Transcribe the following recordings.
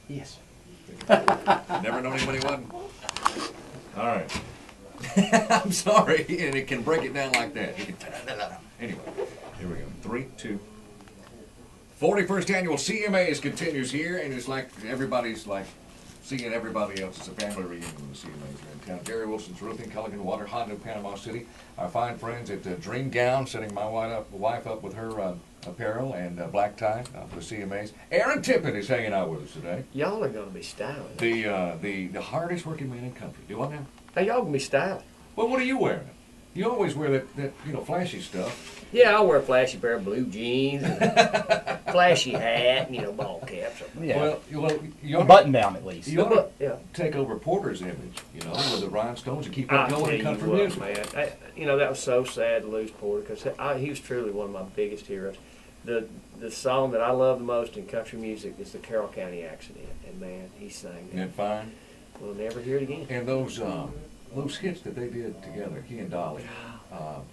Yes. Never known anybody who wasn't. All right. I'm sorry, and it can break it down like that. It can, anyway, here we go. 3, 2. 41st annual CMAs continues here, and it's like everybody's like seeing everybody else. It's a family reunion when the CMAs are in town. Gary Wilson's Roofing, Culligan Water, Honda, Panama City. Our fine friends at Dream Gown, setting my wife up with her apparel and black tie for the CMAs. Aaron Tippin is hanging out with us today. Y'all are going to be styling. The hardest working man in country. Do I now? Hey, y'all going to be styling. Well, what are you wearing? You always wear that flashy stuff. Yeah, I wear a flashy pair of blue jeans, and flashy hat, and, ball caps. Yeah. Well, you ought Button down at least. You ought to take over Porter's image, with the rhinestones and keep that going in country music. Man, that was so sad to lose Porter because he was truly one of my biggest heroes. The song that I love the most in country music is the Carroll County Accident, and man, he sang that. Isn't that fine? We'll never hear it again. And those hits that they did together, he and Dolly,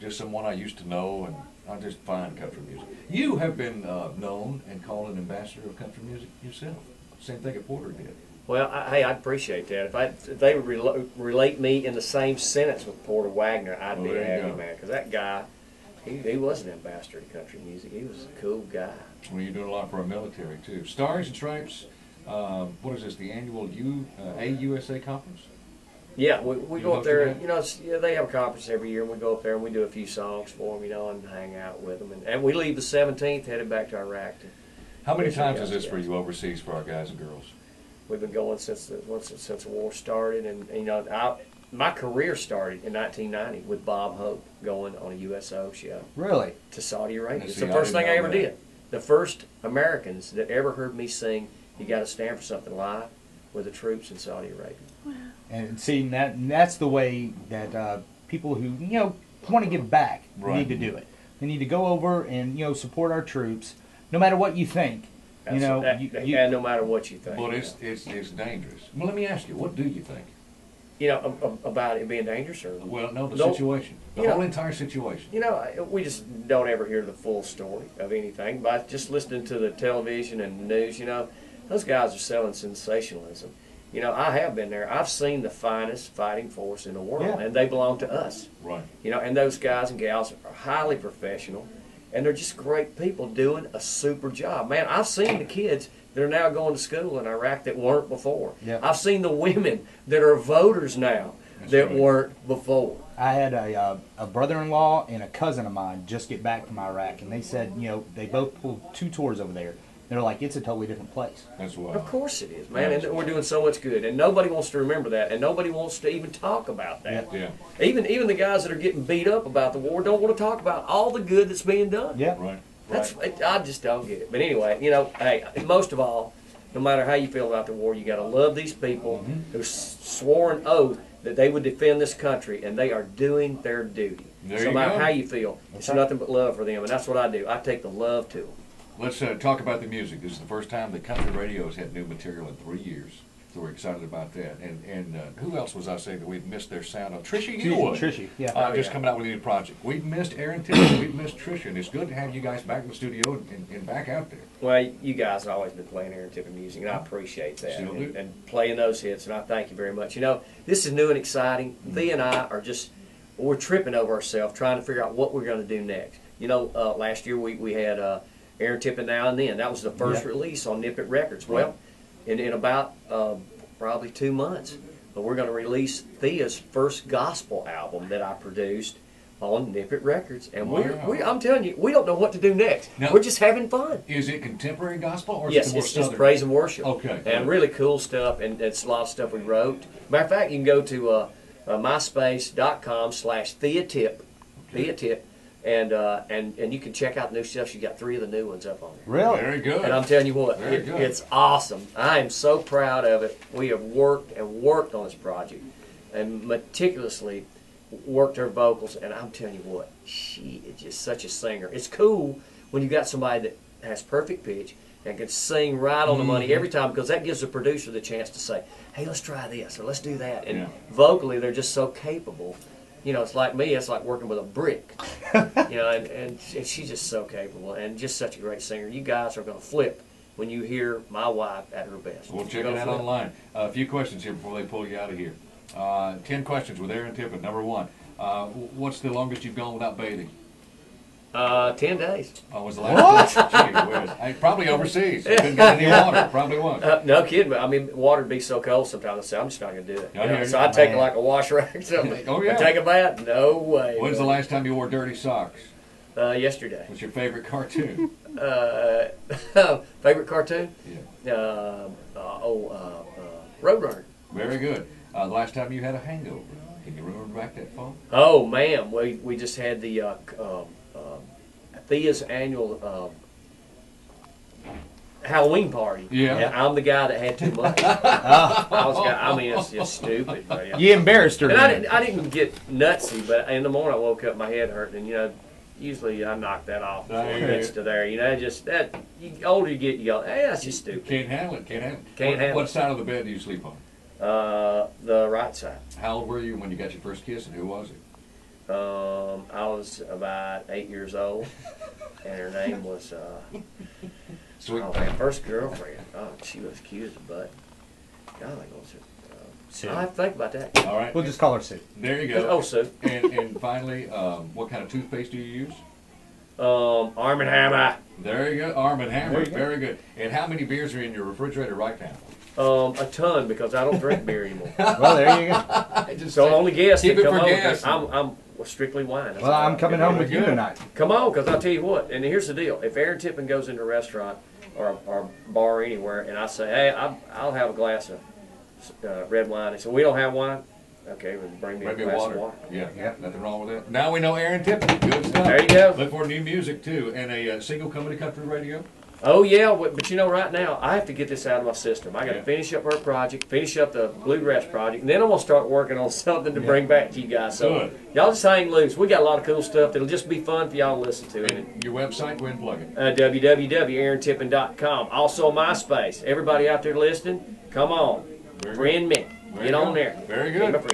just someone I used to know, and I just find country music. You have been known and called an ambassador of country music yourself. Same thing that Porter did. Well, hey, I'd appreciate that. If they relate me in the same sentence with Porter Wagner, I'd be happy, man. Because that guy, he was an ambassador to country music. He was a cool guy. Well, you're doing a lot for our military, too. Stars and Stripes, what is this, the annual AUSA conference? Yeah, we go up there. They have a conference every year, and we go up there and we do a few songs for them, and hang out with them. And we leave the 17th, headed back to Iraq. How many times is this for you overseas for our guys and girls? We've been going since the war started, and my career started in 1990 with Bob Hope going on a USO show. Really? To Saudi Arabia. It's the first thing I ever did. The first Americans that ever heard me sing "You Got to Stand for Something" live were the troops in Saudi Arabia. Wow. And see, that's the way that people who want to give back need to do it. They need to go over and support our troops, no matter what you think. And no matter what you think. But it's dangerous. Well, let me ask you, what do you think? About it being dangerous, or the situation, the whole entire situation. We just don't ever hear the full story of anything. By just listening to the television and the news, those guys are selling sensationalism. I have been there. I've seen the finest fighting force in the world, and they belong to us. Right. And those guys and gals are highly professional, and they're just great people doing a super job. Man, I've seen the kids that are now going to school in Iraq that weren't before. Yeah. I've seen the women that are voters now that weren't before. I had a brother-in-law and a cousin of mine just get back from Iraq, and they said, they both pulled 2 tours over there. They're like, it's a totally different place. That's why. Of course it is, man. And we're doing so much good, and nobody wants to remember that, and nobody wants to even talk about that. Yeah. Even the guys that are getting beat up about the war don't want to talk about all the good that's being done. Yeah. Right. I just don't get it. But anyway, hey, most of all, no matter how you feel about the war, you got to love these people who swore an oath that they would defend this country, and they are doing their duty. No matter how you feel, it's nothing but love for them, and that's what I do. I take the love to them. Let's talk about the music. This is the first time that country radio has had new material in 3 years, so we're excited about that. And who else was I saying that we've missed their sound of? Trisha, you would. Trisha, yeah. Just coming out with a new project. We've missed Aaron Tippin. We've missed Trisha, and it's good to have you guys back in the studio and back out there. Well, you guys have always been playing Aaron Tippin music, and I appreciate that. Still do. And playing those hits, and I thank you very much. This is new and exciting. Thea and I are we're tripping over ourselves trying to figure out what we're going to do next. Last year we had Aaron Tippin Now and Then. That was the first release on Nip It Records. Right. Well, in about probably 2 months, we're going to release Thea's first gospel album that I produced on Nip It Records. And I'm telling you, we don't know what to do next. Now, we're just having fun. Is it contemporary gospel or yes, is it more it's southern? just praise and worship. Okay. And really cool stuff, and it's a lot of stuff we wrote. Matter of fact, you can go to myspace.com/TheaTip, TheaTip, and you can check out the new stuff. You got 3 of the new ones up on there. Really? Very good. And I'm telling you what, Very good. It's awesome. I am so proud of it. We have worked on this project and meticulously worked her vocals, and I'm telling you what, she is just such a singer. It's cool when you got somebody that has perfect pitch and can sing right on the money every time, because that gives the producer the chance to say, hey, let's try this or let's do that. And vocally, they're just so capable. It's like me. It's like working with a brick. And she's just so capable and just such a great singer. You guys are going to flip when you hear my wife at her best. We'll check it out online. A few questions here before they pull you out of here. 10 questions with Aaron Tippin. Number 1, what's the longest you've gone without bathing? 10 days. Oh, was the last one? Gee whiz. Hey, probably overseas. You couldn't get any water. Probably was. No kidding. I mean, water would be so cold sometimes. I say, I'm just not going to do it. I hear you. So I take like a wash rag or something. Oh, yeah. I take a bath? No way. When's the last time you wore dirty socks? Yesterday. What's your favorite cartoon? Favorite cartoon? Yeah. Roadrunner. Very good. The last time you had a hangover? Can you remember back that far? Oh man, we just had the Thea's annual Halloween party. Yeah. And I'm the guy that had too much. I mean, it's just stupid. But, yeah. You embarrassed her. And I didn't get nutsy, but in the morning I woke up, my head hurting, and you know, usually I knock that off before it gets to there. You know, just that. Older you get, you go, hey, that's just stupid. Can't handle it. Can't handle it. Can't handle What it. side of the bed do you sleep on? The right side. How old were you when you got your first kiss, and who was it? I was about 8 years old, and her name was Sweet. my first girlfriend. Oh, she was cute as a butt. God, I was I'll have to think about that. All right. We'll just call her Sue. There you go. Oh, Sue. And finally, what kind of toothpaste do you use? Arm & Hammer. There you go. Arm & Hammer. There you go. Very good. And how many beers are in your refrigerator right now? A ton, because I don't drink beer anymore. Well, there you go. Just So only guests keep that it come for over. gas. I'm strictly wine. That's Well, all I'm I coming do. home with you good. tonight. Come on, because I'll tell you what. And here's the deal: if Aaron Tippin goes into a restaurant or a bar anywhere, and I say, "Hey, I'll have a glass of red wine," they say, "We don't have wine." Okay, well, bring me a Maybe glass water. of water. Yeah, nothing wrong with that. Now we know Aaron Tippin. Good stuff. There you go. Look for new music too, and a single coming to country radio. Oh yeah, but you know, right now I have to get this out of my system. I got to Yeah. finish up her project, finish up the bluegrass project, and then I'm gonna start working on something to bring back to you guys. So Good. y'all just hang loose. We got a lot of cool stuff that'll just be fun for y'all to listen to. And your website, go ahead and plug it. www.aarontippin.com. Also MySpace. Everybody out there listening, come on, Very friend me. There Get you on go. there. Very Be my good. friend.